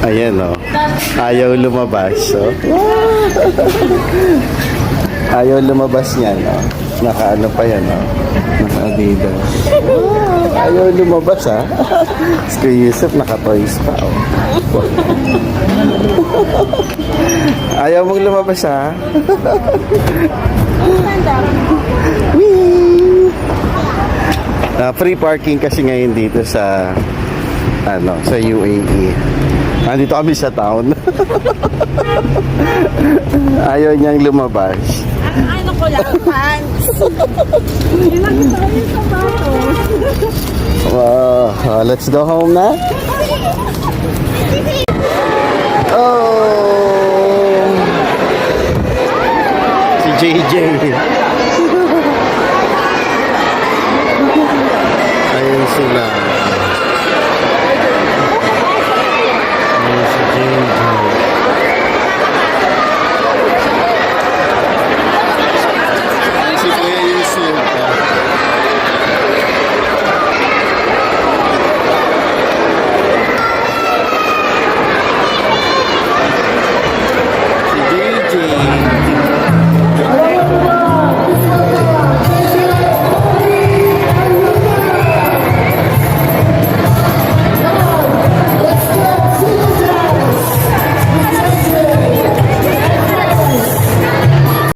Ayan o. Ayaw lumabas. Oh. Ayaw lumabas niyan. Oh. Naka-ano pa yan. Oh. Naka-Adidas. Ayaw lumabas ha. Si Kuya Yusuf naka-toys pa. Oh. Ayaw mong lumabas ha. Whee! Free parking kasi ngayon dito sa sa UAE. Nandito kami sa town. Ayaw niyang lumabas. Ano ko lang, pants. Ilang tayo sa batos. Wow, let's go home na. Oh, si JJ. Ayun sila. Ayun si JJ.